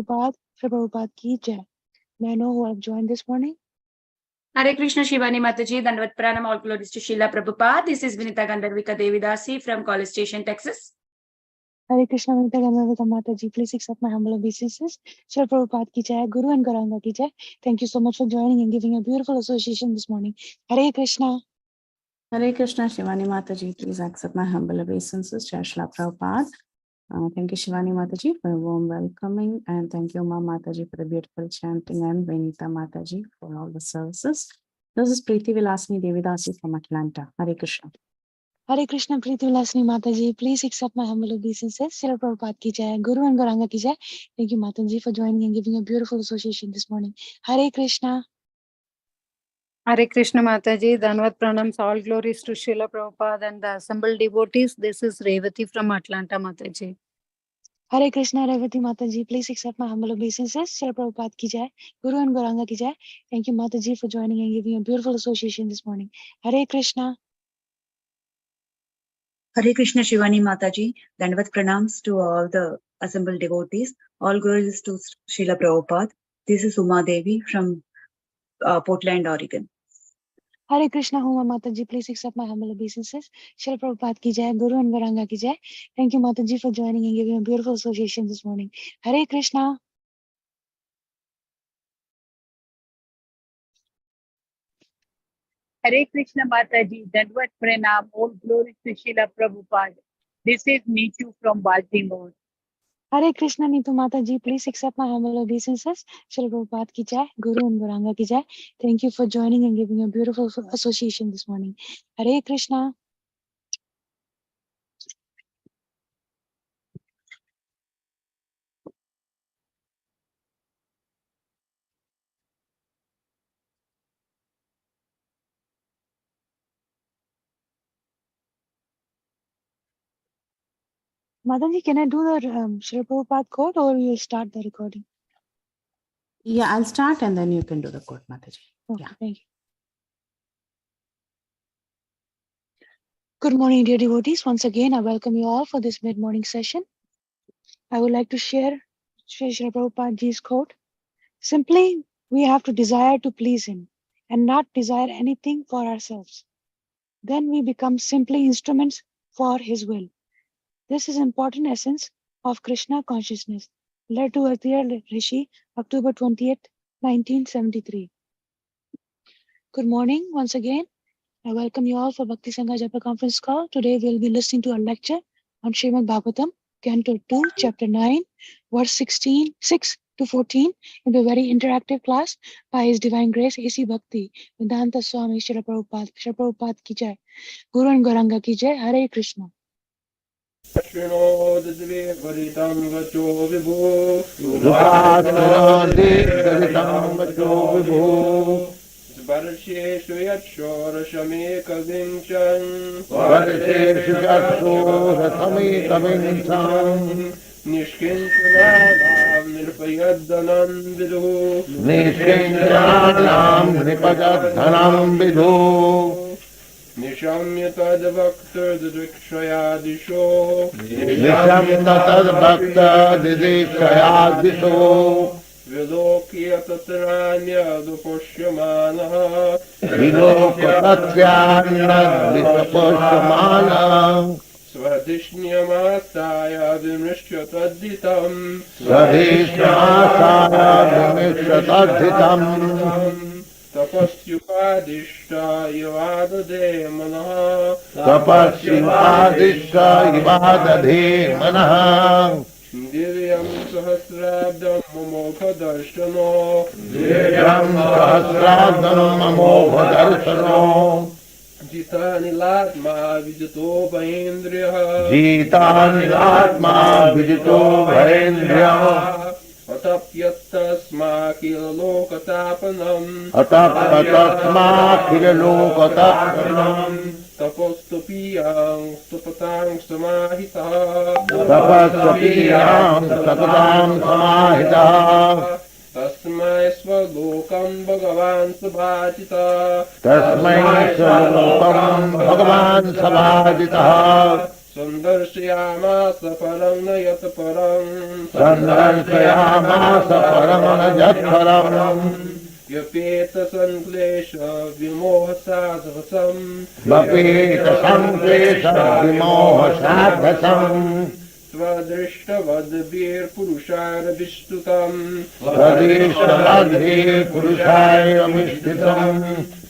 Prabhupada, Srila Prabhupada ki jai. May I know who have joined this morning? Hare Krishna Shivani Mataji, Dandavat Pranam, all glories to Srila Prabhupada. This is Vinita Gandharvika Devidasi from College Station, Texas. Hare Krishna, Vinita Gandharvika Mataji. Please accept my humble obeisances. Srila Prabhupada ki jai, Guru and Gauranga ki jai. Thank you so much for joining and giving a beautiful association this morning. Hare Krishna. Hare Krishna, Shivani Mataji. Please accept my humble obeisances. Jai Srila Prabhupada. Thank you, Shivani Mataji, for a warm welcoming. And thank you, Ma Mataji, for the beautiful chanting, and Vinita Mataji for all the services. This is Preeti Vilasini Devidasi from Atlanta. Hare Krishna. Hare Krishna, Preeti Vilasini Mataji. Please accept my humble obeisances. Srila Prabhupada ki jai, Guru and Gauranga ki jai. Thank you, Mataji, for joining and giving a beautiful association this morning. Hare Krishna. Hare Krishna Mataji, Dhanvat Pranams, all glories to Srila Prabhupada and the assembled devotees. This is Revati from Atlanta Mataji. Hare Krishna, Revati Mataji. Please accept my humble obeisances. Srila Prabhupada ki jai, Guru and Gauranga ki jai. Thank you, Mataji, for joining and giving a beautiful association this morning. Hare Krishna. Hare Krishna Shivani Mataji, Dandavat Pranams to all the assembled devotees. All glories to Srila Prabhupada. This is Uma Devi from Portland, Oregon. Hare Krishna, Huma Mataji. Please accept my humble obeisances. Srila Prabhupada ki jai, Guru and Gauranga ki jai. Thank you, Mataji, for joining and giving a beautiful association this morning. Hare Krishna. Hare Krishna Mataji, Dandvat Pranam, all glories to Srila Prabhupada. This is Neetu from Baltimore. Hare Krishna, Neetu Mataji. Please accept my humble obeisances. Srila Prabhupada ki jai, Guru and Gauranga ki jai. Thank you for joining and giving a beautiful association this morning. Hare Krishna. Mataji, can I do the Srila Prabhupada quote or you'll start the recording? Yeah, I'll start and then you can do the quote, Mataji. Okay, Yeah. thank you. Good morning, dear devotees. Once again, I welcome you all for this mid-morning session. I would like to share Srila Prabhupada ji's quote. Simply, we have to desire to please him and not desire anything for ourselves. Then we become simply instruments for his will. This is important essence of Krishna consciousness. Led to Athiya Rishi, October 20th, 1973. Good morning once again. I welcome you all for Bhakti Sangha Japa conference call. Today we'll be listening to a lecture on Srimad Bhagavatam, Canto 2, Chapter 9, verse 6 to 14, in a very interactive class by His Divine Grace, A.C. Bhakti, Vedanta Swami Srila Prabhupada. Srila Prabhupada ki jai. Guru and Gauranga ki jai. Hare Krishna. Varsheshu yatshorashamekavinchan Varsheshu yatshorashamekavinchan Nishkinchalanam nirpayadhanam vidhu Nishkinchalanam nirpayadhanam vidhu Nishamya tad bhakta didikshayadisho Nishamya tad bhakta didikshayadisho Vilokya tatranya duposhyamanaha Vilokatatyanya dipushamana Svadishnyamastaya vimrishyatadhitam Svadishnyamastaya vimrishyatadhitam Tapasyupadishta yavadade manaha Tapasyupadishta yavadade manaha Divyam sahasrabdam mamophadarshano Divyam sahasrabdam mamophadarshano Jitani latma vijito bhaindriya Jitani atma vijito bhaindriya Atapyattasma kilalokatāpanam Atapyatasma kilalokatāpanam Tapostupiyam stupatang samahita Tapasapiyam satatam samahita Tasmai svalokam bhagavan sabhajita Tasmai svalokam bhagavan sabhajita सन्दर्शयामास परं न यत् परं सन्दर्शयामास परं न यत्परम् व्यपेत संक्लेश विमोहसाधसम् वपेत संक्लेश विमोहसाधसम् स्वदृष्टवद्भिर्पुरुषारभिष्टुतम् स्वदीष्टवद्भिर्पुरुषायमिष्टितम्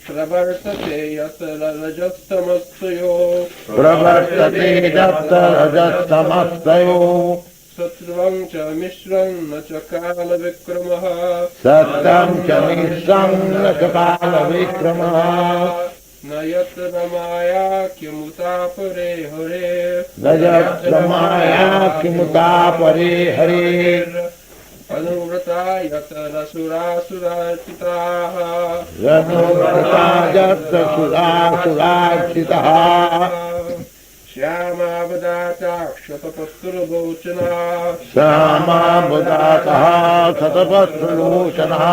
प्रवर्तते यत् रजस्तमस्तयो प्रवर्तते यत्र रजस्तमस्तयोः सत्त्वं च मिश्रं न च कालविक्रमः सत्यं च मिश्रं न च कालविक्रमः न यत् रमाया किमुतापरे हरे न यत्र माया किमुता परे हरे अनुव्रता यत् रसुरासुरार्चिताः रनुव्रता यत्र सुरासुरार्चितः श्यामावदाचाक्षतपत्रलोचना श्यामाबुधातः शतपत्रलोचनः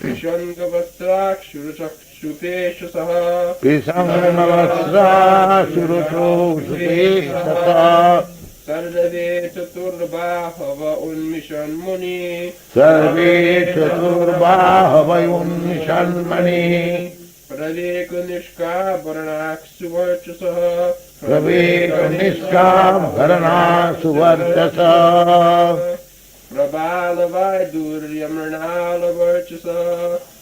विषङ्गवस्त्राक्षुरचक्षुपेशसः पिशङ्गवस्त्राशुरुषो सुपेशतः सर्वे चतुर्बाहव उन्मिषन्मुनि सर्वे चतुर्बाहवयोन्निषन्मणि प्रवेकनिष्काभरणाक्षुवर्चसः प्रवेकनिष्काभरणा सुवर्चसा प्रबालवायदुर्यमृणालवर्चसः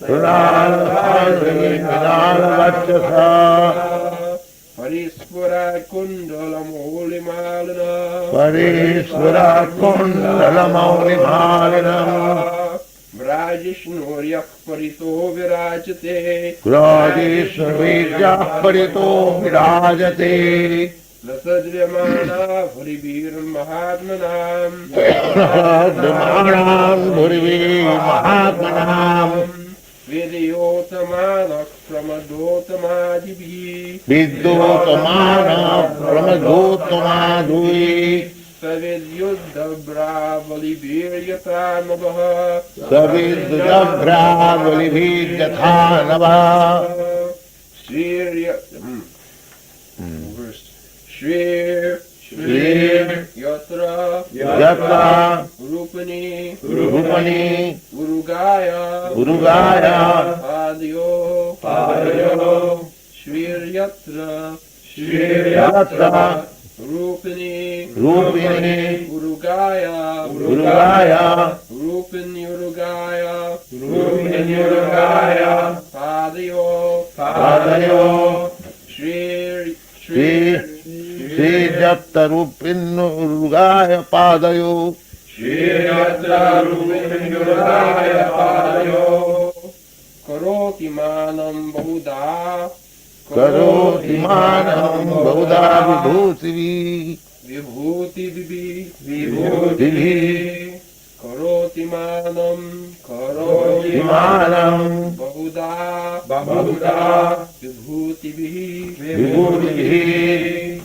मृणालवर्चसा हरिस्फुराकुण्डलमौलिमालिना परेश्वरा कुण्डलमौलिमालिनम् व्राजिष्णुर्यः परितो विराजते राजेश्वरीर्यः परितो विराजते लसद्यमाना भुरिभिर्महात्मनाम् द्रमाणाम् भुर्वी महात्मनाम् वेदयोतमानः प्रमदोतमादिभिः विद्योतमानः प्रमदोत्तमाधुः सविद्युद्धब्रावलिभिर्यथा नभः सविद्युदभ्रावलिभिर्यथा नभः यत्र रूपणी गुरुगाय पादयो श्रीर्यत्र रूपिणी गुरुगाय रूपिण्युरुगाय पादयो श्रीजत्तरूपिन्नुगाय पादयो करोति मानं बहुधा करोति मानं बहुधा विभूतिभिः करोति मानं बहुधा विभूतिभिः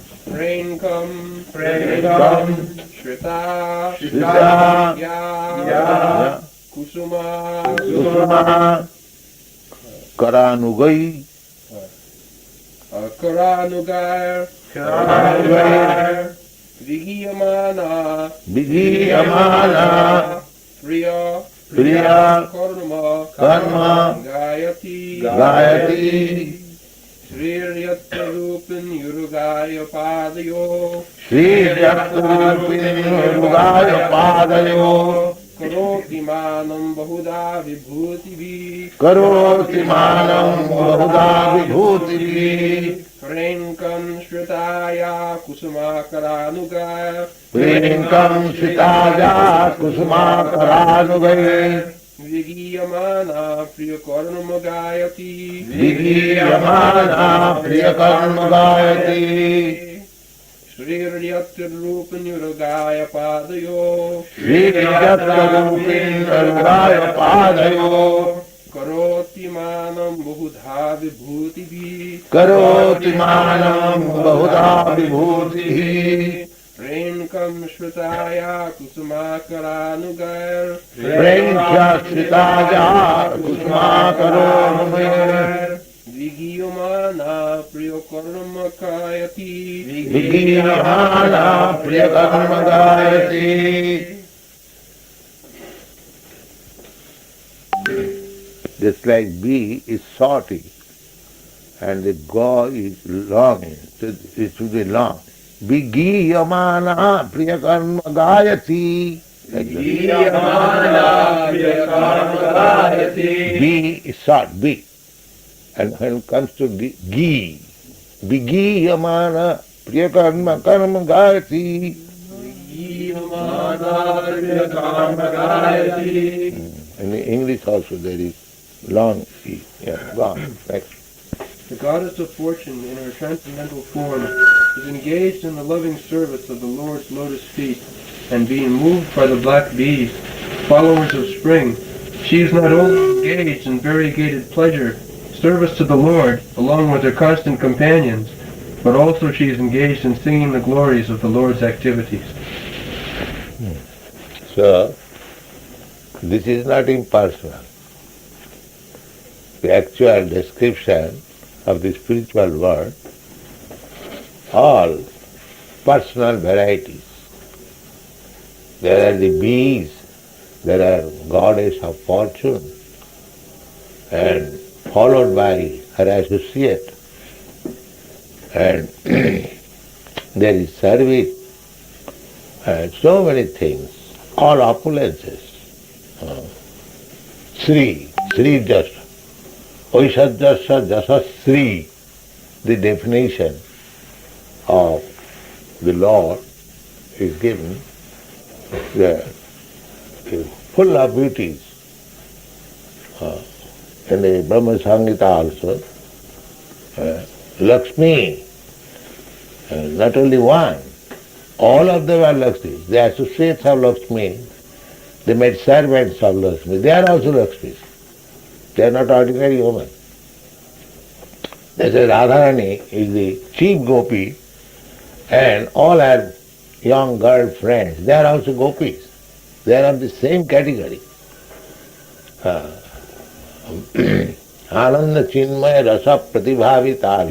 प्रेङ्कं श्रिता या कुसुमा करानुगै करानुगाय विगीयमाना प्रिया कर्म गायति श्रीर्यत्र रूपिण्युरुगाय पादयो करोति मानं बहुधा विभूतिभिः प्रेङ्कं श्रुताया कुसुमाकरानुगै विगीयमाना प्रियकर्म गायति श्रीर्यत्र रूपनिरुगाय पादयो करोति मानं बहुधा विभूतिभिः प्रेङ्कं श्रुताया कुसुमाकरानुगैर् विगीयमाना प्रियो karma kayati. Vigiyamana priyakarma gayati. Just like bee is salty and the gaw is long, so it should be long. Vigiyamana priyakarma gayati. Vigiyamana priyakarma gayati. B is short, B. And when it comes to ghee, Vigiyamana priyakarma karma gayati. Vigiyamana priyakarma gayati. In the English also there is long E. Yeah, gone. Next. The goddess of fortune in her transcendental form is engaged in the loving service of the Lord's lotus feet, and being moved by the black bees, followers of spring, she is not only engaged in variegated pleasure, service to the Lord, along with her constant companions, but also she is engaged in singing the glories of the Lord's activities. So, this is not impersonal. The actual description of the spiritual world, all personal varieties. There are the bees, there are goddess of fortune, and followed by her associate, and there is service, and so many things, all opulences. Sri just, Oishadjasya Jasa Sri, the definition of the Lord is given there, is full of beauties. In the Brahma Sangita also, Lakshmi, not only one, all of them are Lakshmi. The associates of Lakshmi, they made servants of Lakshmi. They are also Lakshmis. They are not ordinary women. They say Radharani is the chief gopi and all her young girl friends, they are also gopis. They are of the same category. Ananda Chinmaya Rasa Pratibhavita.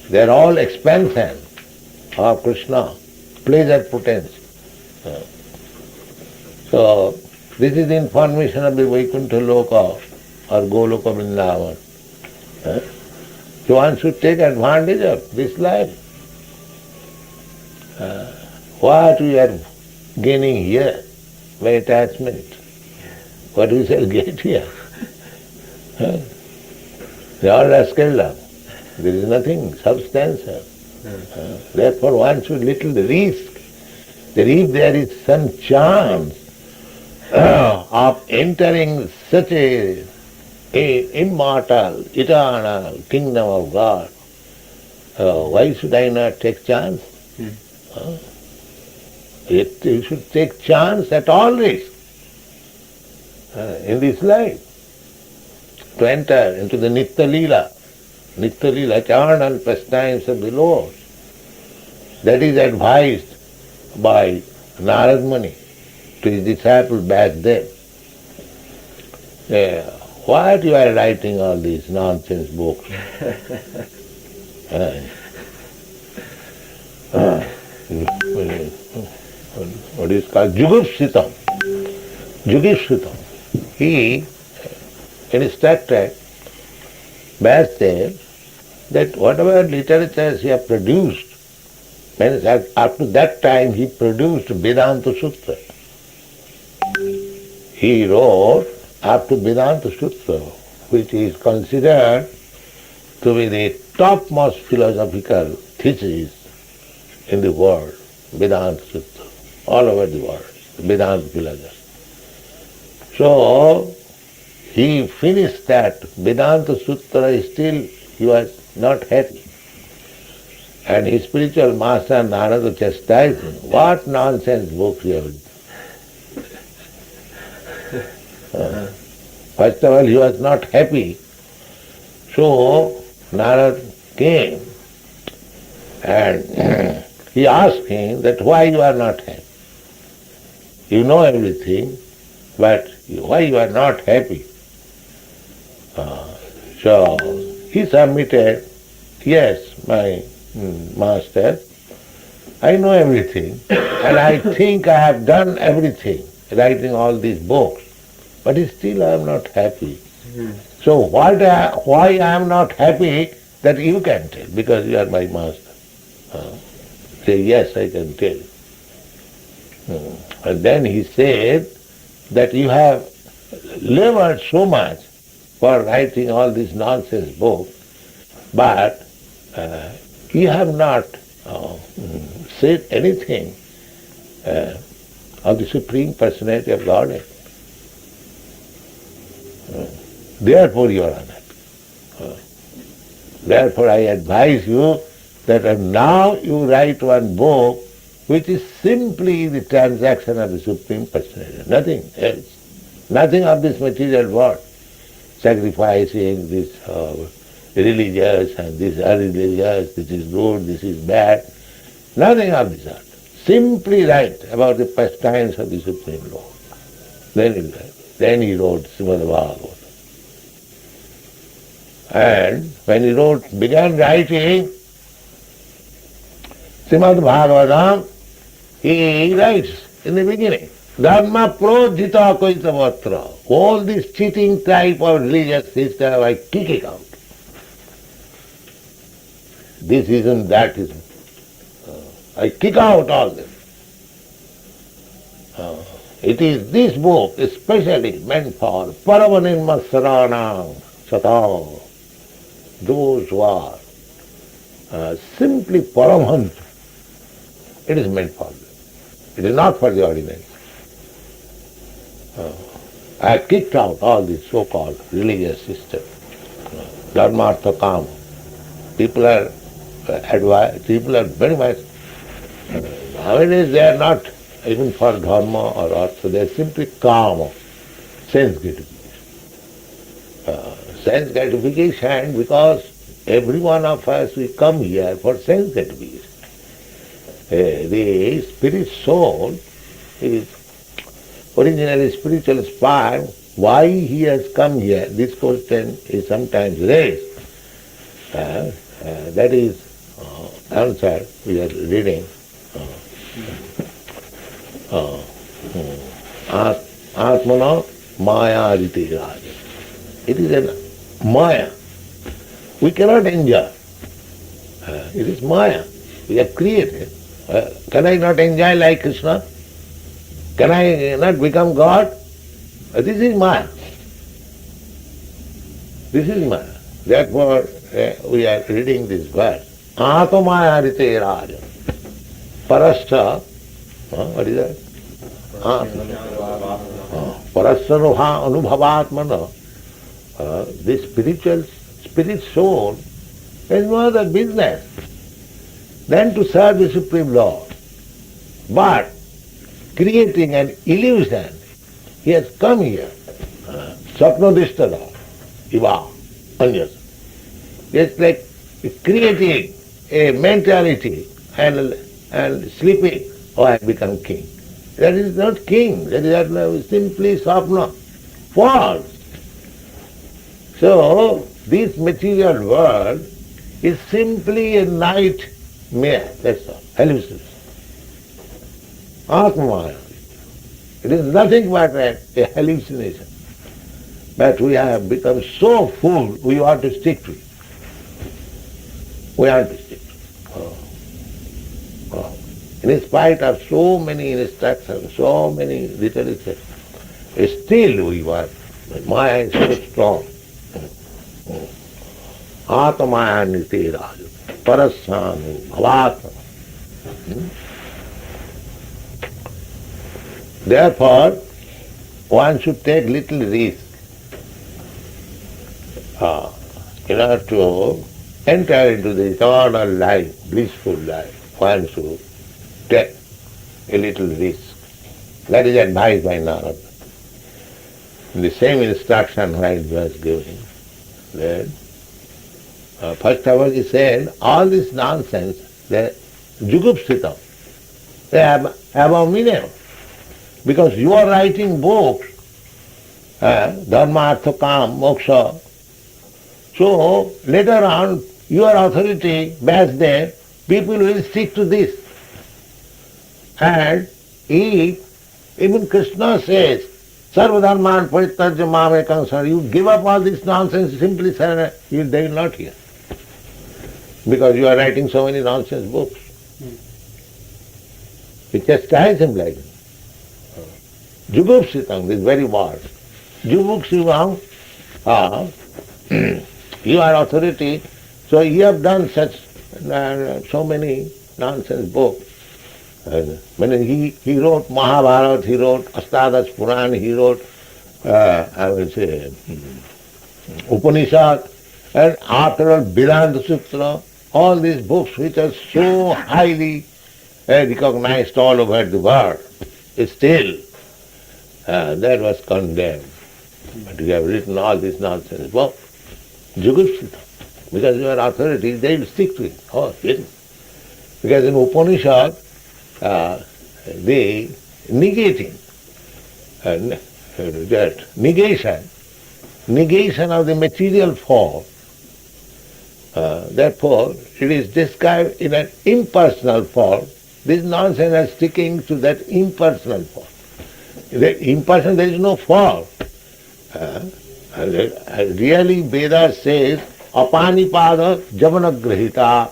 They are all expansion of Krishna, pleasure potency. So, this is the information of the Vaikuntha Loka or Goloka Vrindavan. So one should take advantage of this life. What we are gaining here by attachment, what we shall get here. They are rascal. There is nothing substantial. Therefore one should little risk that if there is some chance of entering such a immortal, eternal kingdom of God, why should I not take chance? You should take chance at all risks in this life to enter into the Nitya Leela, eternal pastimes of the Lord. That is advised by Narad Muni to his disciple back then. What you are writing all these nonsense books? What is called Jugupsitam. He instructed Vyasdev that whatever literatures he have produced, means up to that time he produced Vedanta Sutra. He wrote up to Vedanta Sutra, which is considered to be the topmost philosophical thesis in the world, Vedanta Sutra, all over the world, Vedanta philosophy. So, he finished that Vedanta Sutra, still he was not happy. And his spiritual master Narada chastised him. What nonsense books you have written. First of all, he was not happy. So, Narada came and he asked him that why you are not happy. You know everything, but why you are not happy? So, he submitted yes, my master, I know everything, and I think I have done everything, writing all these books, but still I am not happy. So why I am not happy, that you can tell, because you are my master. Say, yes, I can tell. And then he said that you have labored so much for writing all these nonsense books, but you have not said anything of the Supreme Personality of Godhead. Therefore you are unhappy. Therefore I advise you that now you write one book which is simply the transaction of the Supreme Personality, nothing else. Nothing of this material world, sacrificing this religious and this unreligious, this is good, this is bad, nothing of this sort. Simply write about the pastimes of the Supreme Lord. Then he wrote Srimad Bhagavatam. And when he began writing Srimad Bhagavatam, he writes in the beginning, Dharma prodhita koitavatra. All this cheating type of religious system, I kick it out. This ism, that ism. I kick out all this. It is this book especially meant for Paramanirma Saranam Sata. Those who are simply Paramhans, it is meant for them. It is not for the ordinary. I have kicked out all this so-called religious system. Dharma, Artha, Kama. People are very much, nowadays they are not even for Dharma or Artha, they are simply Kama, sense gratification. Sense gratification, because every one of us, we come here for sense gratification. The spirit soul is originally spiritual spark. Why he has come here, this question is sometimes raised. That is answer we are reading. Atmana Maya Riti Raja. It is a Maya. We cannot enjoy. It is Maya. We have created. Can I not enjoy like Krishna? Can I not become God? This is Maya. This is Maya. Therefore, we are reading this verse. Atmaya Rite Raja. Parascha. What is that? Parascha Roha Anubhavatmana. This spirit soul has no other business than to serve the Supreme Lord. But creating an illusion, he has come here. Sapnodishtada, Iva, Anyas. It's like creating a mentality and sleeping, oh, I have become king. That is not king, that is simply sapna, false. So, this material world is simply a nightmare, that's all, hallucination. Atmaya. It is nothing but a hallucination. But we have become so full, we want to stick to it. We want to stick to it. In spite of so many instructions, so many literature, still we want. Maya is so strong. Atmaya niti raja, parasanu bhavatma. Therefore, one should take little risk in order to enter into the eternal life, blissful life. One should take a little risk. That is advised by Narada. In the same instruction while he was giving, that first of all he said, all this nonsense, they jugupsita, they are abominable. Because you are writing books, Dharma, Artha, Kama, Moksha. So later on your authority back there, people will stick to this. And if even Krishna says, Sarvadharman Parityajya Mamekam Saranam, you give up all this nonsense, simply surrender, they will not hear. Because you are writing so many nonsense books. It chastises him like that. Jugupsitam, this very word. Jugupsitam, you are authority, so you have done such so many nonsense books. When he wrote Mahabharata, he wrote Astadas Puran, he wrote, I will say, Upanishad, and after all, Vedanta Sutra, all these books which are so highly recognized all over the world, still that was condemned. But you have written all this nonsense book, Jugupsita, because you are authority, they will stick to it. Oh, yes. Because in Upanishad, they negating that negation of the material form. Therefore, it is described in an impersonal form. This nonsense is sticking to that impersonal form. The impersonal, there is no form. Really, Veda says, apanipada javanagrahita.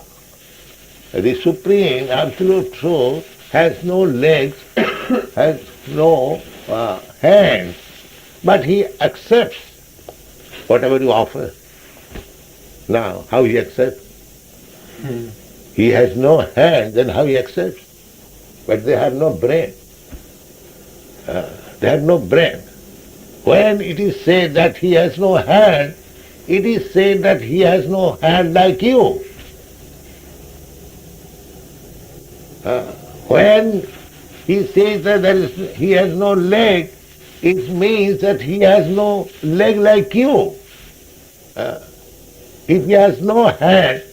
The Supreme Absolute Truth has no legs, has no hands, but he accepts whatever you offer. Now, how he accepts? He has no hand, then how he accepts? But they have no brain. They have no brain. When it is said that he has no hand, it is said that he has no hand like you. When he says that he has no leg, it means that he has no leg like you. If he has no hand,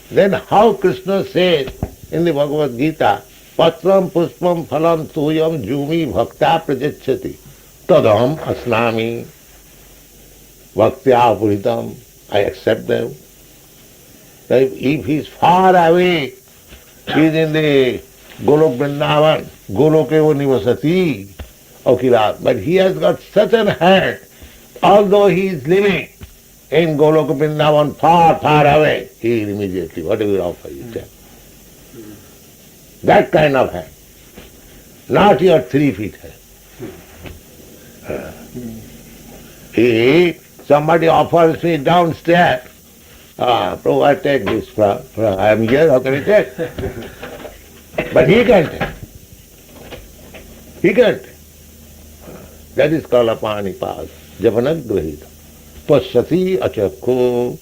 then how Krishna says in the Bhagavad Gita, Patram puspam phalam tuyam jumi bhakta prajachati tadam asnami bhaktya puritam. I accept them. If he is far away, he is in the Golok Vrindavan, Golokevo Nivasati, Akilat. But he has got such an hand, although he is living in Golok Vrindavan far, far away, he immediately, whatever you offer, you take. That kind of hand. Not your 3 feet hand. If somebody offers me downstairs, Prabhupada, take this from I am here, how can I take? But he can't take. He can't take. That is called apanipada, javanagrahita. Pashyati achakku.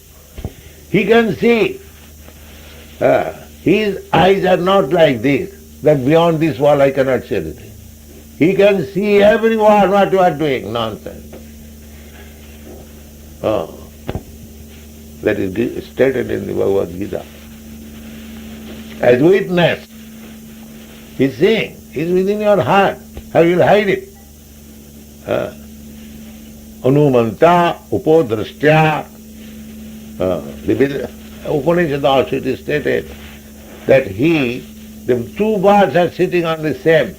He can see. His eyes are not like this, that beyond this wall I cannot see anything. He can see everyone what you are doing, nonsense. That is stated in the Bhagavad Gita. As witness, he's saying, he's within your heart. How you will hide it? Anumanta, upodrastya. The Upanishad also it is stated that the 2 birds are sitting on the same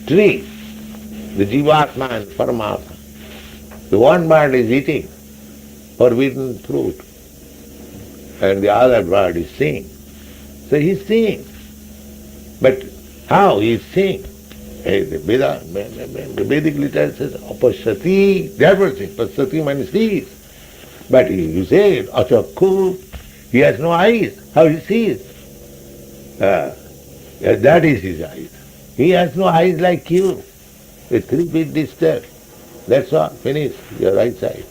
tree, the Jivatma and Paramatma. The one bird is eating forbidden fruit, and the other bird is seeing. So he is seeing. But how he is seeing? The Vedic literature says, apashyati, therefore says, pashyati means sees. But you say, achakku, he has no eyes. How he sees? That is his eyes. He has no eyes like you, with 3 feet distance. That's all, finish, your eyesight.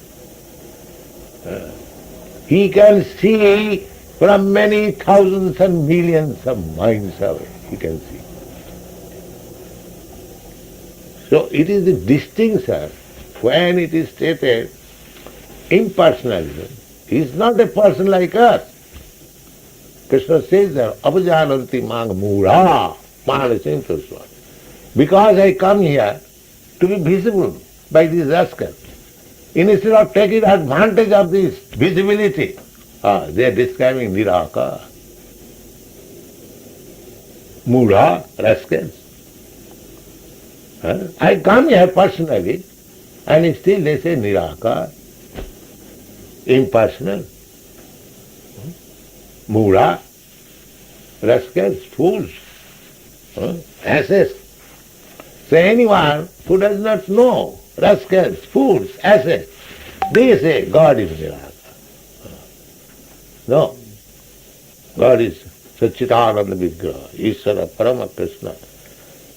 He can see from many thousands and millions of miles away. He can see. So it is the distinction when it is stated impersonalism. He is not a person like us. Krishna says that, apajananti mang mura, manasintoswa. Because I come here to be visible by these rascals. Instead of taking advantage of this visibility, They are describing Niraka. Mudha, rascals. I come here personally, and still they say Niraka, impersonal. Mudha, rascals, fools, asses. So anyone who does not know, rascals, fools, asses, they say God is Niraka. No. God is Satchidananda Vigraha, Ishvara Parama Krishna.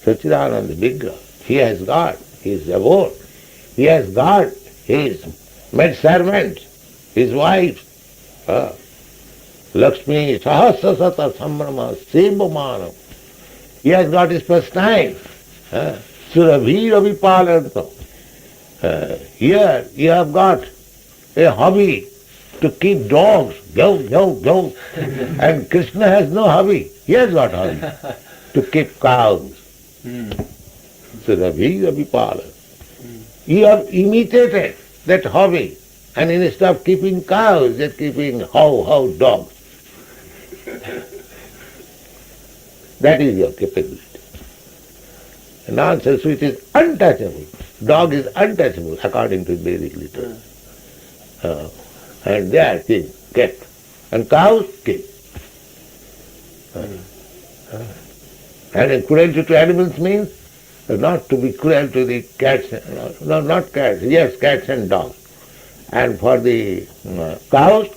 Satchidananda Vigraha. He has God. He is abode. He has God. He is made servant. His wife. Lakshmi Sahasra Sata Sambrama Sebhamana. He has got his pastime. Surabhi Ravipalanto. Here you have got a hobby to keep dogs. Go, go, go. And Krishna has no hobby. He has got hobby to keep cows. Surabhi Ravipalanto. You have imitated that hobby. And instead of keeping cows, you're keeping how dogs. That is your capability. Nonsense which is untouchable. Dog is untouchable according to Vedic literature. And they are kept. And cows kept. And cruelty to animals means not to be cruel to the cats, no, not cats, yes, cats and dogs. And for the cows,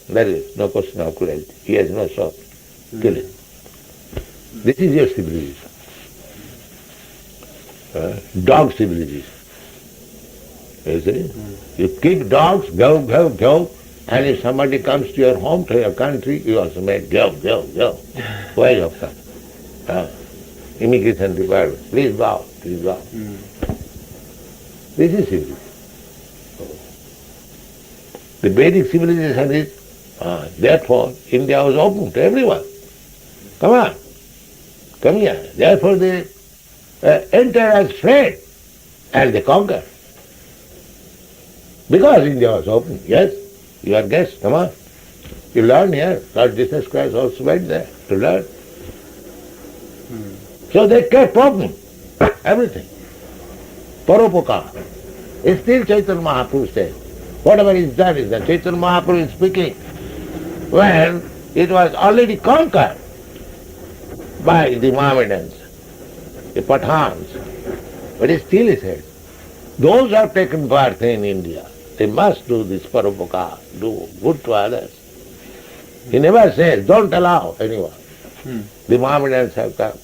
there is no question of cruelty. He has no shot. Kill it. This is your civilization. Dog civilization. You see? You kick dogs, go, go, go, and if somebody comes to your home, to your country, you also make go, go, go. Where you have come? Immigration department, please go, please go. This is civilization. The Vedic civilization is, therefore, India was open to everyone. Come on, come here. Therefore they enter as friends and they conquer. Because India was open, yes, you are guests, come on. You learn here. Lord Jesus Christ also went there to learn. So they kept open everything. Paropakara. Still Chaitanya Mahaprabhu says, whatever is done is done. Chaitanya Mahaprabhu is speaking when it was already conquered by the Mohammedans, the Pathans. But still he says, those who have taken birth in India, they must do this paropakara, do good to others. He never says, don't allow anyone. The Mohammedans have come.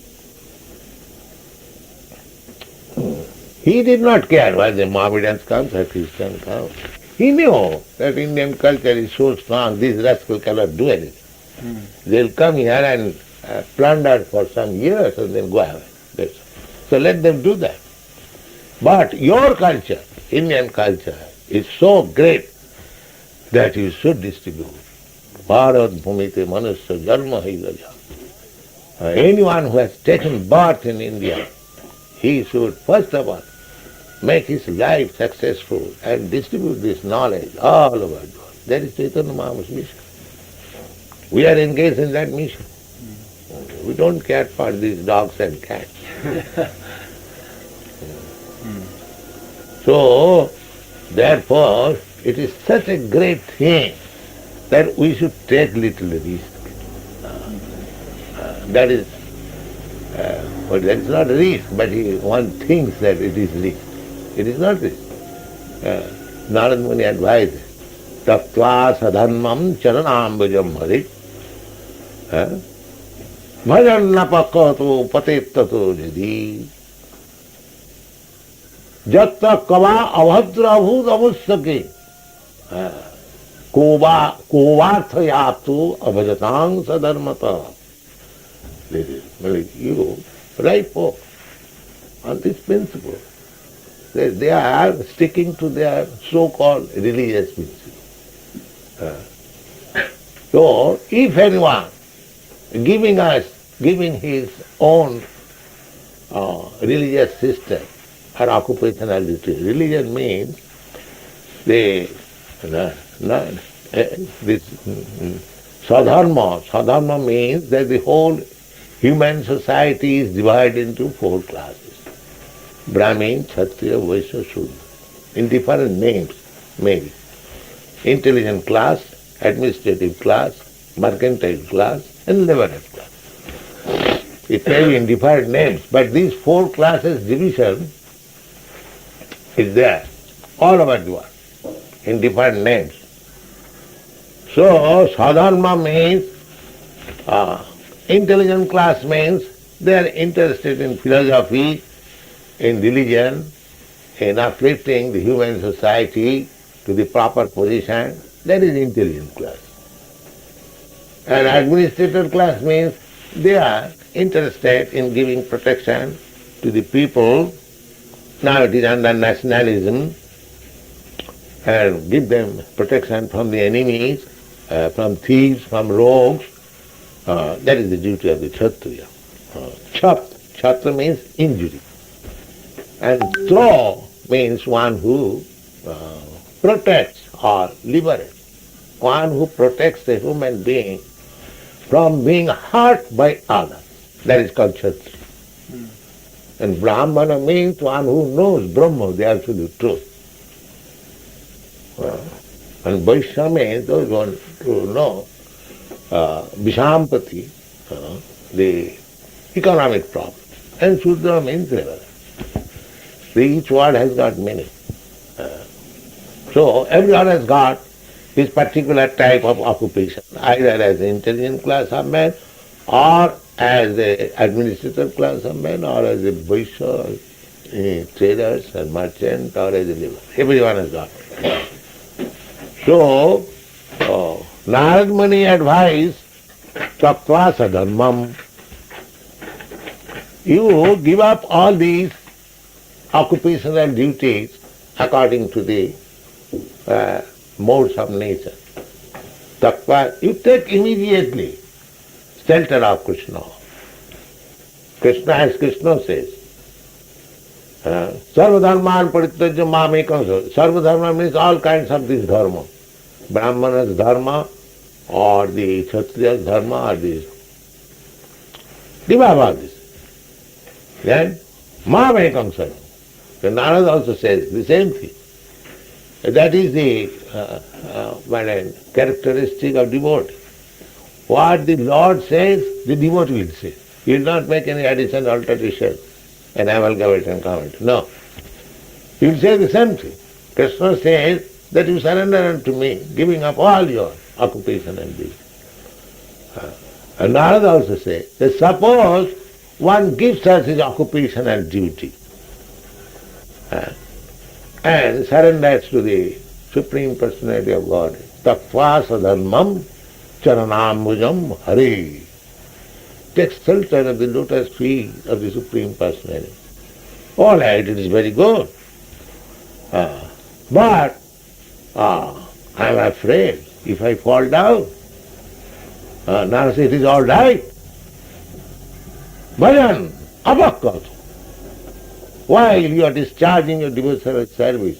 He did not care whether the Mohammedans come or Christians come. He knew that Indian culture is so strong, these rascals cannot do anything. They'll come here and plunder for some years and then go away. So let them do that. But your culture, Indian culture, is so great that you should distribute. Bharat bhumite manusya dharma hidaja. Anyone who has taken birth in India, he should first of all make his life successful and distribute this knowledge all over the world. That is Chaitanya Mahaprabhu's mission. We are engaged in that mission. We don't care for these dogs and cats. So, therefore, it is such a great thing that we should take little risk. That is, but that is not risk, but one thinks that it is risk. It is not risk. Narad Muni advises, Tattva sadhanmam charanambajam harit. Bhajan napakato patettato jadi. Jatta kava avhadra bhut avussake. Kovarthayatu abhajatang sadharmata. You write for on this principle. They are sticking to their so-called religious principle. So, if anyone giving his own religious system or occupational duty, religion means This sadharma means that the whole human society is divided into four classes. Brahmin, Kshatriya, Vaishya, Shudra. In different names, maybe. Intelligent class, administrative class, mercantile class, and laborer class. It may be in different names, but these four classes division is there all over the world in different names. So, sadharma means, intelligent class means they are interested in philosophy, in religion, in uplifting the human society to the proper position. That is intelligent class. And administrator class means they are interested in giving protection to the people. Now it is under nationalism, and give them protection from the enemies, from thieves, from rogues. That is the duty of the Kshatriya. Kshatriya means injury. And Tra means one who protects or liberates, one who protects the human being from being hurt by others. That is called Kshatriya. And Brahmana means one who knows Brahma, the absolute truth. And Vaishya means those who know Vishampati, the economic problem. And Shudra means laborer. Each word has got meaning. So everyone has got his particular type of occupation, either as an intelligent class of man, or as an administrative class of man, or as a Vaishya, traders and merchant, or as a laborer. Everyone has got it. So, Narad Muni advised, Tattva sadharmam. You give up all these occupational duties according to the modes of nature. Tattva, you take immediately shelter of Krishna. Krishna, as Krishna says, Sarva dharman parityajya mamekam. Sarva dharma means all kinds of this dharma. Brahmana's dharma, or the Kshatriya's dharma, or this. Give up all this. Then, mamekam sarva. The Narada also says the same thing. That is the characteristic of devotee. What the Lord says, the devotee will say. He will not make any addition, alteration, and amalgamate and comment. No. He will say the same thing. Krishna says that you surrender unto me, giving up all your occupation and duty. And Narada also says that suppose one gives us his occupation and duty, and surrenders to the Supreme Personality of God. Tattva sadharmam charanambujam hari. Takes shelter of the lotus feet of the Supreme Personality. All right, it is very good. But I am afraid if I fall down. Narada says, it is all right. Bhajan, apakat. While you are discharging your devotional service,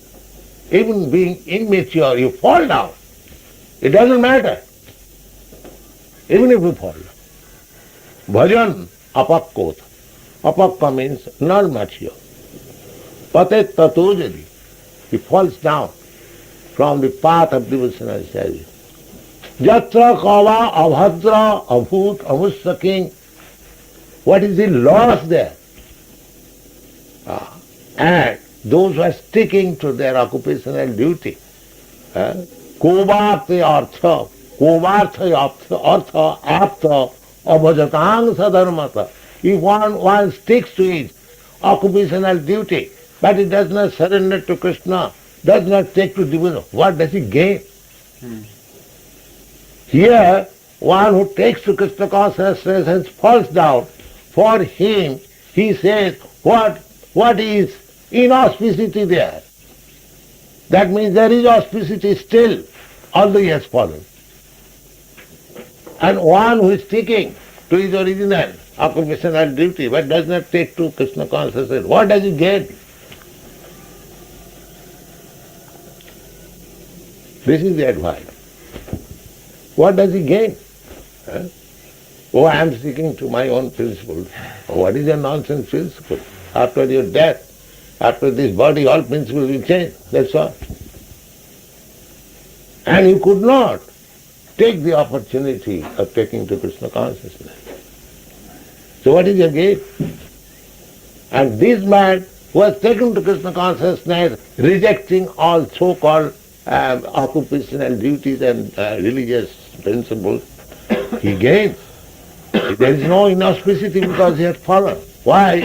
even being immature, you fall down. It doesn't matter. Even if you fall down. Bhajan apakkot. Apakka means not mature. Patet tatojadi. He falls down from the path of devotional service. Jatra kava abhadra abhut amusaking. What is the loss there? And those who are sticking to their occupational duty, kovartha artha, aptha, abhajatang sadharmata. If one sticks to his occupational duty, but he does not surrender to Krishna, does not take to devotion, what does he gain? Here, one who takes to Krishna consciousness and falls down, for him, he says, what is inauspicity there? That means there is auspicity still, although he has fallen. And one who is sticking to his original occupational duty but does not take to Krishna consciousness, what does he get? This is the advice. What does he gain? Huh? Oh, I am sticking to my own principles. Oh, what is a nonsense principle? After your death, after this body, all principles will change. That's all. And you could not take the opportunity of taking to Krishna consciousness. So what is your gain? And this man who has taken to Krishna consciousness, rejecting all so-called occupational duties and religious principles, he gains. There is no inauspicity because he has fallen. Why?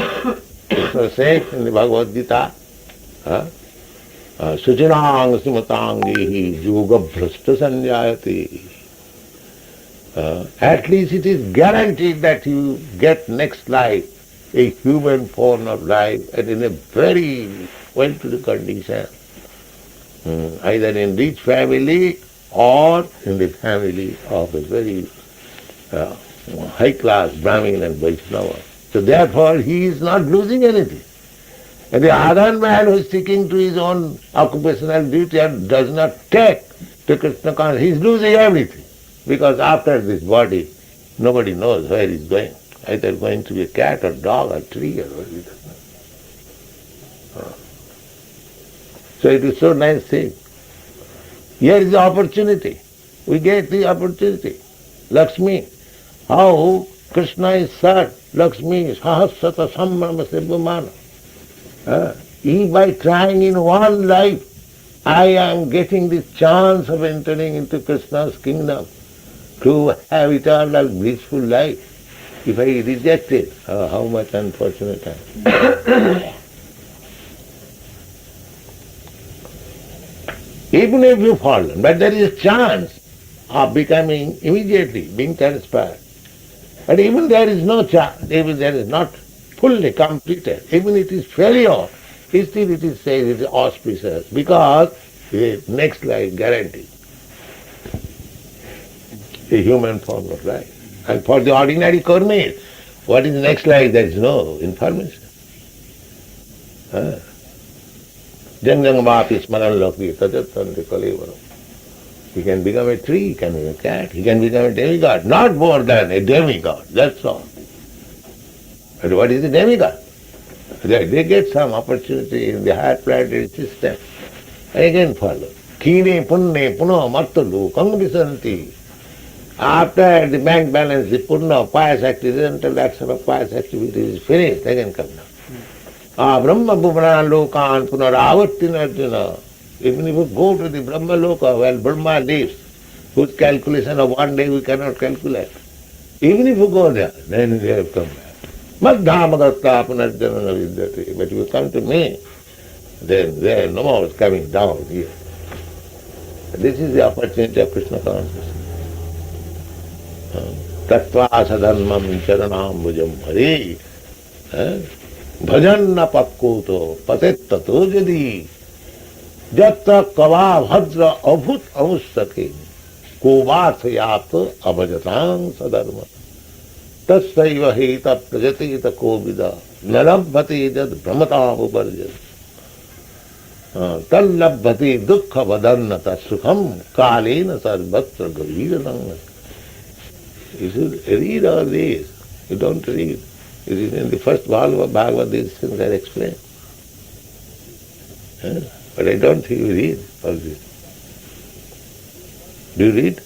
Krishna says in the Bhagavad Gita, Suchinang Simatangihi Yoga Bhrasta Sanjayati. At least it is guaranteed that you get next life a human form of life and in a very well-to-do condition, either in rich family or in the family of a very high-class Brahmin and Vaishnava. So therefore he is not losing anything. And the other man who is sticking to his own occupational duty and does not take to Krishna consciousness, he is losing everything. Because after this body, nobody knows where he is going. Either going to be a cat or dog or tree or whatever. He doesn't know. So it is so nice thing. Here is the opportunity. We get the opportunity. Lakshmi. How Krishna is said, Lakshmi sahasrata sambrama sibbhamana. If by trying in one life, I am getting the chance of entering into Krishna's kingdom to have eternal blissful life. If I reject it, how much unfortunate I am. Even if you fall, but there is a chance of becoming immediately, being transparent. But even there is no chance, even there is not fully completed, even it is failure, still it is said it is auspicious, because the next life guaranteed. A human form of life. And for the ordinary karmis, what is next life? There is no information. Janjangamapi smaran loki tajatanti kalevaram. He can become a tree, he can become a cat, he can become a demigod, not more than a demigod, that's all. But what is a demigod? They get some opportunity in the higher planetary system, and again follow. Kine punne puno martalu kangvisanti. After the bank balance, the purna of pious activity, until the action of pious activity is finished, again come down. Brahma bhuvana lokan punaravartin arjuna. Even if you go to the Brahma loka where Brahma lives, whose calculation of one day we cannot calculate, even if you go there, then you have come back. Madhyamagatta punarjana vidyate. But if you come to me, then there is no more coming down here. This is the opportunity of Krishna consciousness. Tattva sadharmam charanam bhujam hari. Bhajanna pakkoto patettato jadi. Jatra kava bhadra abhut amussake. Kovathayat abhajatang sadharma. Tassaiva heta prajatita kovida. Nalabhati jad brahmatam uparjat. Tallabhati dukkha vadannata sukham kalena sarvatra gaviranam. You should read all this. You don't read. It is in the first Bhagavad these things are explained. But I don't think you read all this. Do you read?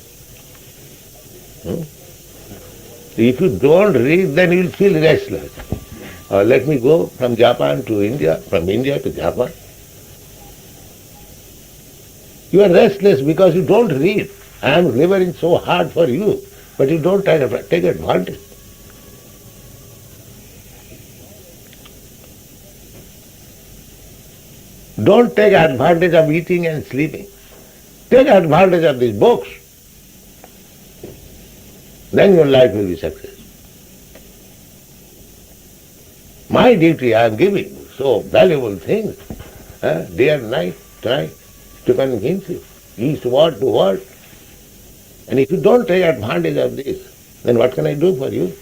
If you don't read, then you will feel restless. Let me go from Japan to India, from India to Japan. You are restless because you don't read. I am laboring so hard for you, but you don't take advantage. Don't take advantage of eating and sleeping. Take advantage of these books. Then your life will be successful. My duty, I am giving you so valuable things, day and night, trying to convince you, east word to word. And if you don't take advantage of this, then what can I do for you?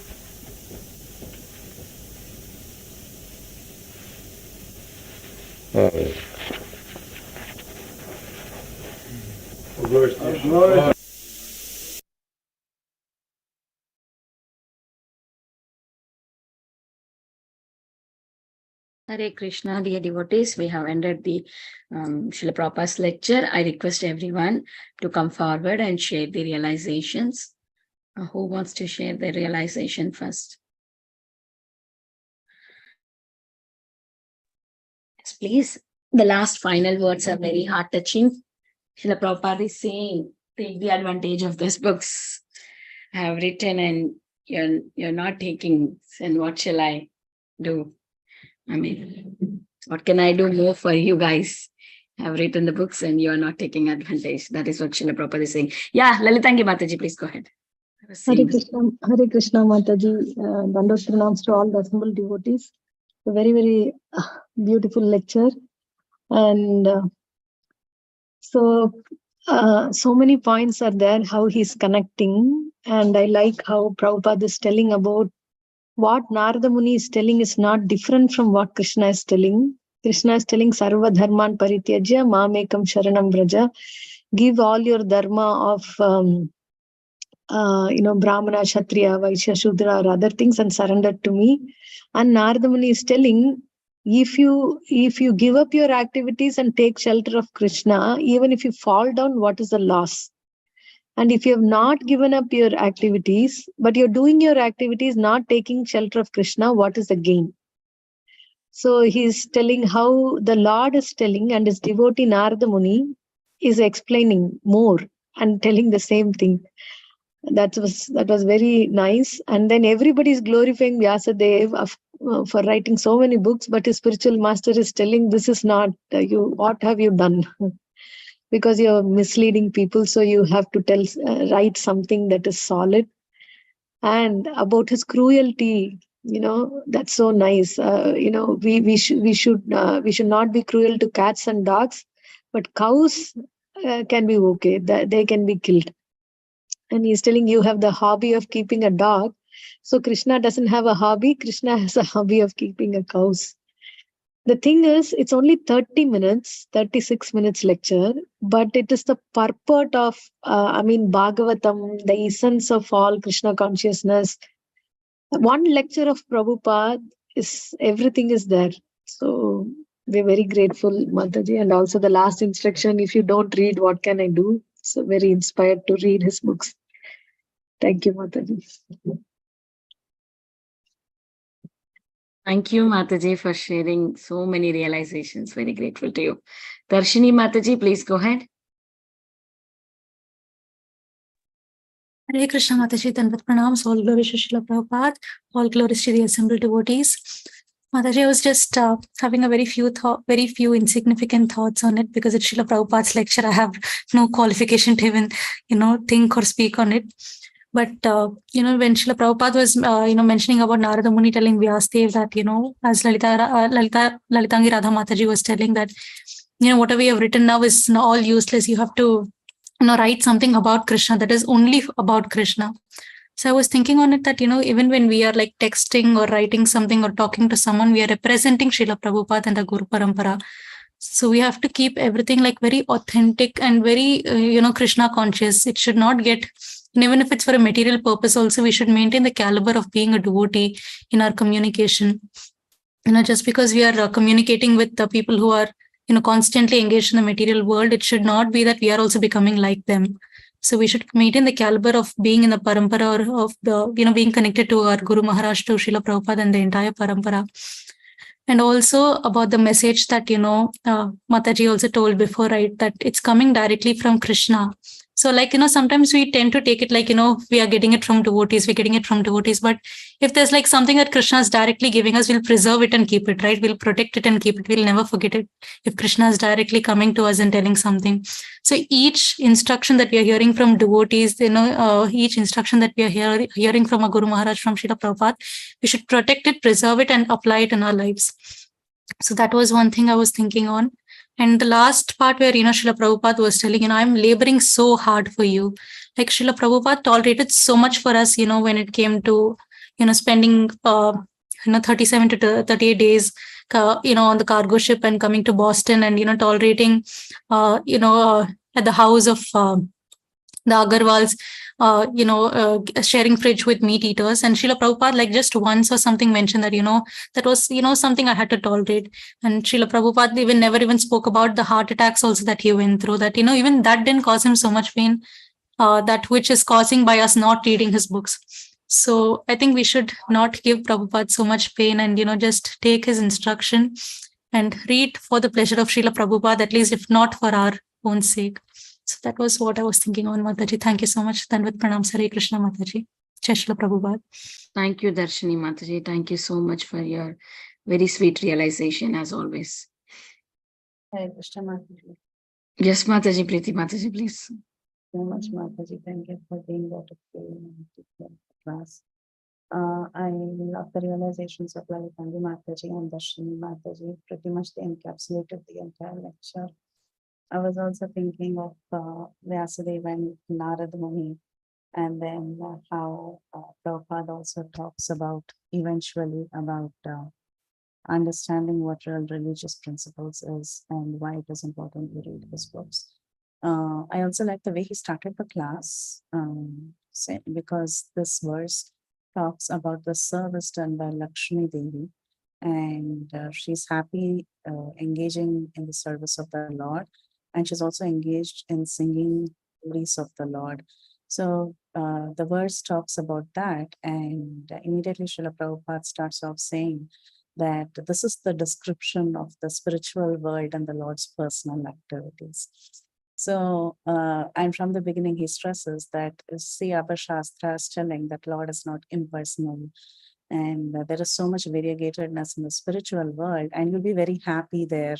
Glory to Hare Krishna, dear devotees. We have ended the Srila Prabhupada's lecture. I request everyone to come forward and share the realizations. Who wants to share the realization first? Yes, please. The last final words are very heart-touching. Srila Prabhupada is saying, take the advantage of these books I have written and you're not taking, and what shall I do? I mean, what can I do more for you guys? I have written the books and you are not taking advantage. That is what Srila Prabhupada is saying. Yeah, Lalitangi Mataji, please go ahead. Hare Krishna Mataji, Dandavat pranams to all the assembled devotees. A very, very beautiful lecture. And so many points are there, how he's connecting. And I like how Prabhupada is telling about what Narada Muni is telling is not different from what Krishna is telling. Krishna is telling Sarva Dharman Parityajya Mamekam Sharanam Vraja. Give all your dharma of Brahmana, Kshatriya, Vaishya, Shudra, or other things and surrender to me. And Narada Muni is telling, if you give up your activities and take shelter of Krishna, even if you fall down, what is the loss? And if you have not given up your activities, but you're doing your activities, not taking shelter of Krishna, what is the gain? So he's telling how the Lord is telling, and his devotee Narada Muni is explaining more and telling the same thing. That was very nice. And then everybody is glorifying Vyasadeva for writing so many books, but his spiritual master is telling, this is not you. What have you done? Because you're misleading people, so you have to write something that is solid. And about his cruelty, that's so nice. We should not be cruel to cats and dogs, but cows can be okay. They can be killed. And he's telling you have the hobby of keeping a dog. So Krishna doesn't have a hobby. Krishna has a hobby of keeping a cows. The thing is, it's only 30 minutes, 36 minutes lecture, but it is the purport of, Bhagavatam, the essence of all Krishna consciousness. One lecture of Prabhupada everything is there. So we're very grateful, Mataji. And also the last instruction, if you don't read, what can I do? So very inspired to read his books. Thank you, Mataji. Thank you, Mataji, for sharing so many realizations. Very grateful to you. Darshini Mataji, please go ahead. Hare Krishna Mataji, Dandavat pranams, all glories to Srila Prabhupada, all glories to the assembled devotees. Mataji, I was just having a very few insignificant thoughts on it, because it's Srila Prabhupada's lecture. I have no qualification to even, think or speak on it. But, when Srila Prabhupada was, mentioning about Narada Muni telling Vyasadeva that, as Lalitangi Radha Mataji was telling that, whatever you have written now is all useless. You have to, write something about Krishna that is only about Krishna. So I was thinking on it that, even when we are like texting or writing something or talking to someone, we are representing Srila Prabhupada and the Guru Parampara. So we have to keep everything like very authentic and very, Krishna conscious. It should not get, and even if it's for a material purpose also, we should maintain the caliber of being a devotee in our communication. Just because we are communicating with the people who are, constantly engaged in the material world, it should not be that we are also becoming like them. So we should maintain the caliber of being in the parampara, or of the, being connected to our Guru Maharaj, to Srila Prabhupada and the entire parampara. And also about the message that, Mataji also told before, right, that it's coming directly from Krishna. So like, sometimes we tend to take it like, we are getting it from devotees, But if there's like something that Krishna is directly giving us, we'll preserve it and keep it, right? We'll protect it and keep it. We'll never forget it if Krishna is directly coming to us and telling something. So each instruction that we are hearing from devotees, each instruction that we are hearing from a Guru Maharaj, from Srila Prabhupada, we should protect it, preserve it, and apply it in our lives. So that was one thing I was thinking on. And the last part where, Srila Prabhupada was telling, I'm laboring so hard for you. Like Srila Prabhupada tolerated so much for us, when it came to, spending, 37 to 38 days, on the cargo ship and coming to Boston and, tolerating, at the house of the Agarwals, sharing fridge with meat eaters. And Srila Prabhupada, like just once or something, mentioned that, that was, something I had to tolerate. And Srila Prabhupada even never even spoke about the heart attacks also that he went through, that, even that didn't cause him so much pain, that which is causing by us not reading his books. So I think we should not give Prabhupada so much pain and, just take his instruction and read for the pleasure of Srila Prabhupada, at least if not for our own sake. So that was what I was thinking on, Mataji. Thank you so much. Dandavat pranam, Hare Krishna, Mataji. Jai Srila Prabhupada. Thank you, Darshini Mataji. Thank you so much for your very sweet realization as always. Hare Krishna Mataji. Yes, Mataji, Preeti Mataji, please. So much, Mataji. Thank you for being there to play in the class. I love the realizations of Lalitangi Mataji and Darshini Mataji. Pretty much they encapsulated the entire lecture. I was also thinking of Vyasadeva and Narad Muni, and then how Prabhupada also talks about eventually about understanding what real religious principles is and why it is important to read his books. I also like the way he started the class because this verse talks about the service done by Lakshmi Devi, and she's happy engaging in the service of the Lord, and she's also engaged in singing glories of the Lord. So the verse talks about that, and immediately Srila Prabhupada starts off saying that this is the description of the spiritual world and the Lord's personal activities. So, and from the beginning, he stresses that Siyapa Shastra is telling that Lord is not impersonal, and there is so much variegatedness in the spiritual world, and you'll be very happy there.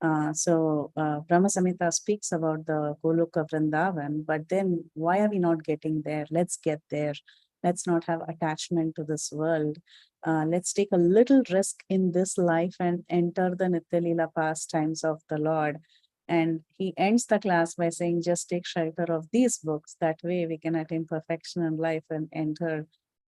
Brahma Samhita speaks about the Goloka Vrindavan, but then why are we not getting there? Let's get there. Let's not have attachment to this world. Let's take a little risk in this life and enter the Nitya Leela pastimes of the Lord. And he ends the class by saying, just take shelter of these books. That way we can attain perfection in life and enter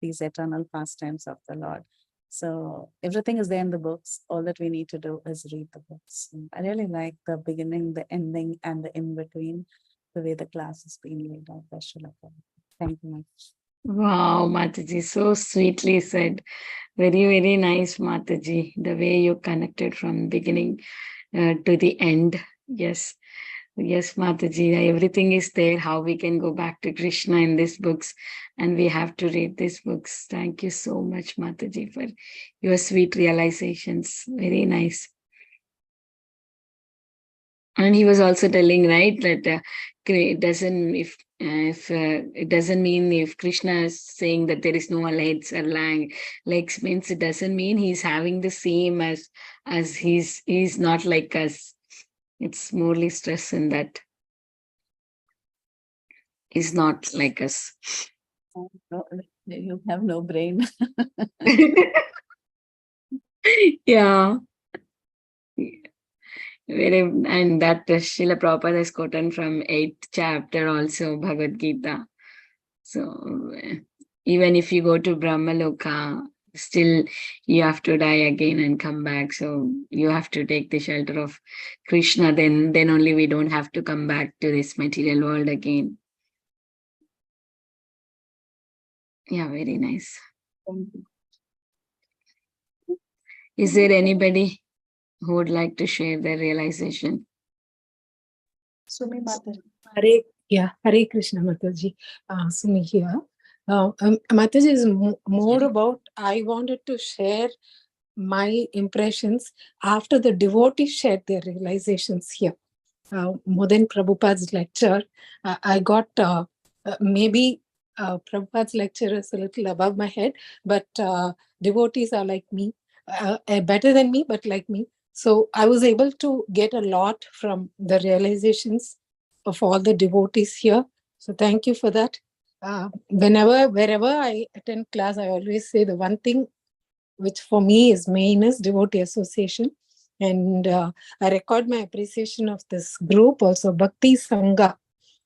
these eternal pastimes of the Lord. So everything is there in the books. All that we need to do is read the books. And I really like the beginning, the ending, and the in-between, the way the class is being laid out by Srila Prabhupada. Thank you much. Wow, Mataji, so sweetly said. Very, very nice, Mataji. The way you connected from beginning to the end. Yes. Yes, Mataji, everything is there, how we can go back to Krishna in these books, and we have to read these books. Thank you so much, Mataji, for your sweet realizations. Very nice. And he was also telling, right, that it doesn't it doesn't mean if Krishna is saying that there is no legs or legs means it doesn't mean he's having the same as he's not like us. It's morely stress in that he's not like us. No, you have no brain. Yeah. And that Srila Prabhupada has quoted from 8th chapter also, Bhagavad Gita. So even if you go to Brahmaloka, still you have to die again and come back. So you have to take the shelter of Krishna, then only we don't have to come back to this material world again. Yeah, very nice. Is there anybody who would like to share their realization? Sumi Mataji. Hare Krishna Mataji. Sumi here. Mataji is more about, I wanted to share my impressions after the devotees shared their realizations here. More than Prabhupada's lecture, I got maybe Prabhupada's lecture is a little above my head, but devotees are like me, better than me, but like me. So I was able to get a lot from the realizations of all the devotees here. So thank you for that. Wherever I attend class, I always say the one thing which for me is main is devotee association. And I record my appreciation of this group also, Bhakti Sangha.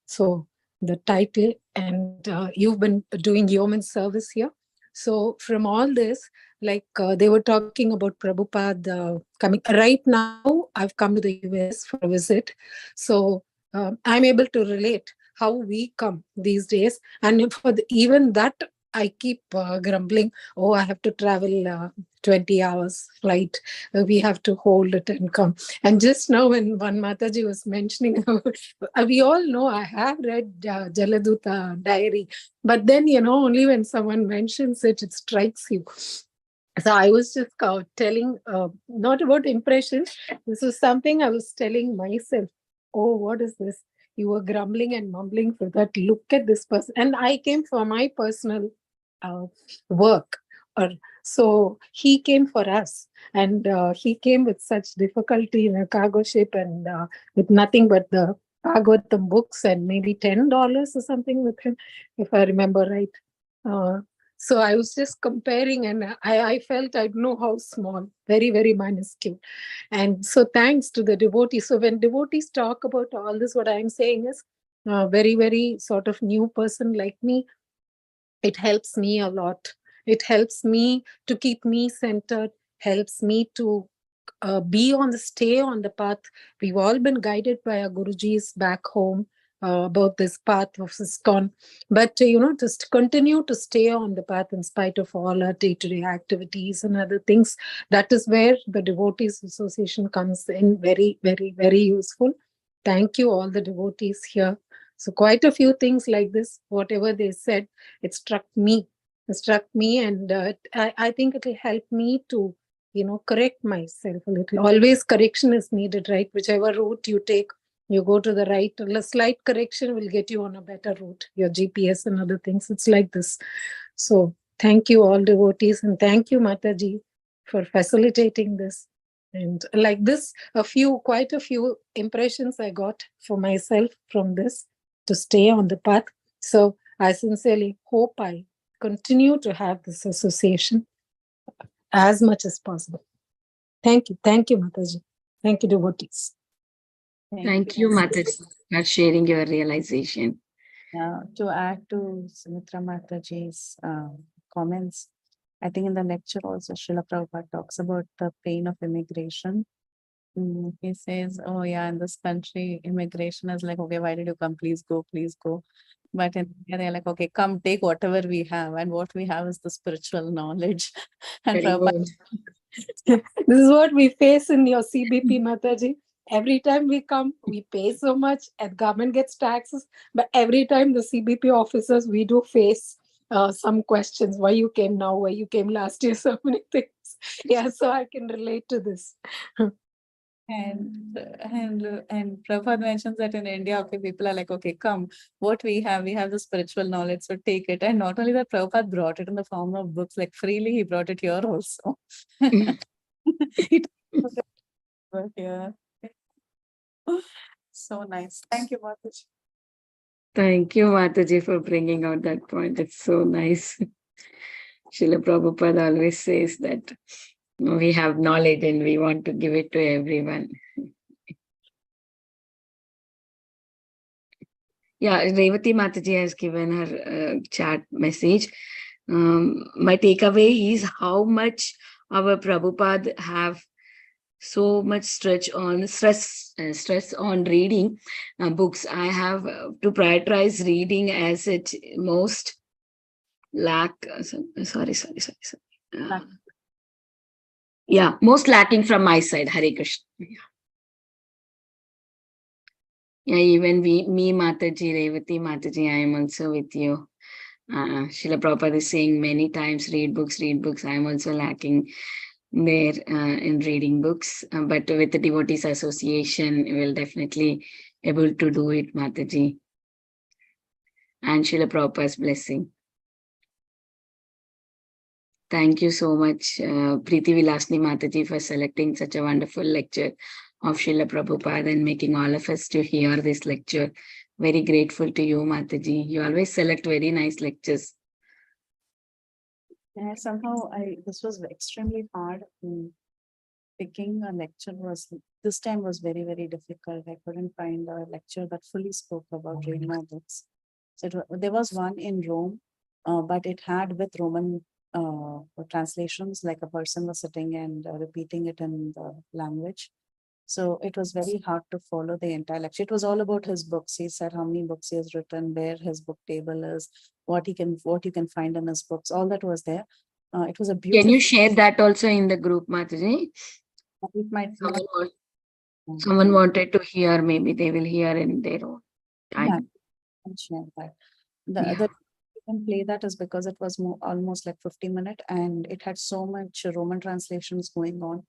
So the title, and you've been doing yeoman service here. So from all this, like they were talking about Prabhupada coming. Right now, I've come to the US for a visit. So I'm able to relate how we come these days. And for even that, I keep grumbling, oh, I have to travel 20 hours flight. We have to hold it and come. And just now when one Mataji was mentioning, about, we all know I have read Jaladuta diary, but then, only when someone mentions it, it strikes you. So I was just telling, not about impressions. This was something I was telling myself. Oh, what is this? You were grumbling and mumbling for that. Look at this person. And I came for my personal uh, work. So he came for us. And he came with such difficulty in a cargo ship and with nothing but the Bhagavatam books and maybe $10 or something with him, if I remember right. So I was just comparing, and I felt I know how small, very, very minuscule. And so thanks to the devotees. So when devotees talk about all this, what I'm saying is very, very sort of new person like me, it helps me a lot. It helps me to keep me centered, helps me to stay on the path. We've all been guided by our Gurujis back home about this path of ISKCON. But, just continue to stay on the path in spite of all our day-to-day activities and other things. That is where the Devotees Association comes in very, very, very useful. Thank you, all the devotees here. So quite a few things like this, whatever they said, it struck me. And I think it will help me to correct myself a little. Always correction is needed, right? Whichever route you take, you go to the right. A slight correction will get you on a better route, your GPS and other things. It's like this. So thank you all devotees, and thank you Mataji for facilitating this. And like this, quite a few impressions I got for myself from this to stay on the path. So I sincerely hope I continue to have this association as much as possible. Thank you. Thank you, Mataji. Thank you, devotees. Thank you, Mataji, for sharing your realization. To add to Sumitra Mataji's comments, I think in the lecture also Srila Prabhupada talks about the pain of immigration. He says, oh yeah, in this country, immigration is like, okay, why did you come? Please go, please go. But in India, they're like, okay, come take whatever we have. And what we have is the spiritual knowledge. And Prabhupada, this is what we face in your CBP, Mataji. Every time we come, we pay so much and government gets taxes. But every time the CBP officers, we do face some questions. Why you came now? Why you came last year? So many things. Yeah, so I can relate to this. And Prabhupada mentions that in India, okay, people are like, okay, come, what we have the spiritual knowledge, so take it. And not only that, Prabhupada brought it in the form of books, like freely, he brought it here also. Yeah. So nice. Thank you, Mataji. Thank you, Mataji, for bringing out that point. It's so nice. Srila Prabhupada always says that we have knowledge and we want to give it to everyone. Yeah, Revati Mataji has given her chat message. My takeaway is how much our Prabhupada have so much stress on reading books. I have to prioritize reading as it most most lacking from my side. Hare Krishna. Yeah, even me Mataji, Revati Mataji, I am also with you. Srila Prabhupada is saying many times, read books. I am also lacking there in reading books. But with the Devotees Association, we will definitely able to do it, Mataji. And Srila Prabhupada's blessing. Thank you so much, Preeti Vilasni Mataji, for selecting such a wonderful lecture of Srila Prabhupada and making all of us to hear this lecture. Very grateful to you, Mataji. You always select very nice lectures. Yeah, somehow this was extremely hard. Picking a lecture this time was very, very difficult. I couldn't find a lecture that fully spoke about Rama books. So there was one in Rome, but it had with Roman translations, like a person was sitting and repeating it in the language. So it was very hard to follow the entire lecture. It was all about his books. He said how many books he has written, where his book table is, what you can find in his books. All that was there. It was a beautiful. Can you share that also in the group, Mataji? It might Someone wanted to hear, maybe they will hear in their own time. Yeah, I'll share that. The you can play that is because it was almost like 50 minutes and it had so much Roman translations going on.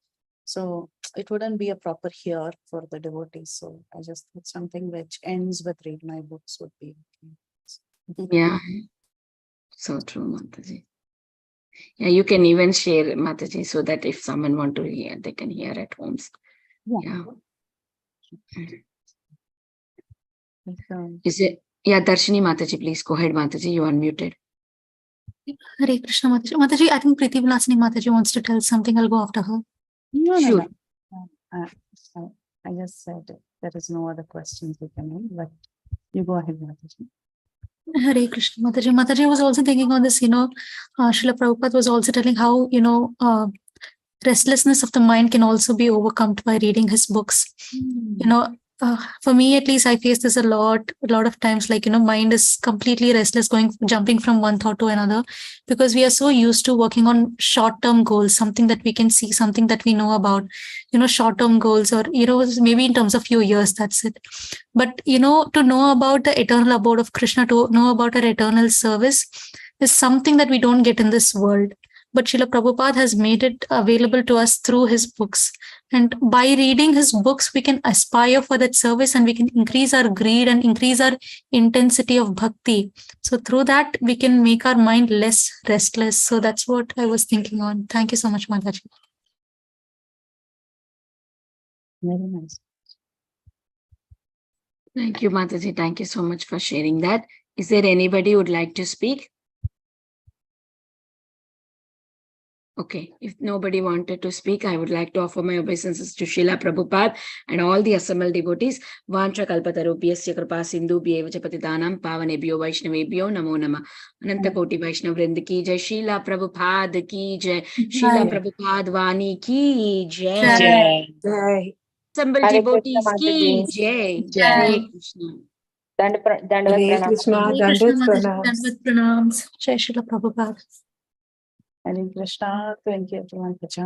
So it wouldn't be a proper hear for the devotees. So I just thought something which ends with read my books would be okay. Yeah, so true, Mataji. Yeah, you can even share, Mataji, so that if someone want to hear, they can hear at homes. Yeah. Is it? Yeah, Darshini Mataji, please go ahead, Mataji. You are unmuted. Hare Krishna Mataji. Mataji, I think Preeti Vilasini Mataji wants to tell something. I'll go after her. No, Sure. I just said there is no other questions we can have, but you go ahead, Mataji. Hare Krishna Mataji. Mataji was also thinking on this, Srila Prabhupada was also telling how, restlessness of the mind can also be overcome by reading his books. For me at least, I face this a lot of times, like, mind is completely restless, jumping from one thought to another, because we are so used to working on short-term goals, something that we can see, something that we know about, short-term goals, or, maybe in terms of few years, that's it. But, to know about the eternal abode of Krishna, to know about our eternal service is something that we don't get in this world. But Srila Prabhupada has made it available to us through his books. And by reading his books, we can aspire for that service and we can increase our greed and increase our intensity of bhakti. So through that, we can make our mind less restless. So that's what I was thinking on. Thank you so much, Mataji. Very nice. Thank you, Mataji. Thank you so much for sharing that. Is there anybody who would like to speak? Okay, if nobody wanted to speak, I would like to offer my obeisances to Srila Prabhupada and all the assembled devotees. Vancha kalpatarubhyasya kripa sindhubhyev cha patitanam pavanebhyo vaishnavebhyo namo namah. Ananta koti vaishnav vrind ki jai, Srila Prabhupada ki jai, Srila Prabhupada Vani ki jai. Jai. Assembled Hare devotees Krishna ki Mataji. jai. Hare Krishna. Dandavad Hare pranam. Krishna, Hare Krishna Dandavad Mataji. pranams. Dandavad pranams. Jai Srila Prabhupada. Hare Krishna. Thank you everyone for joining.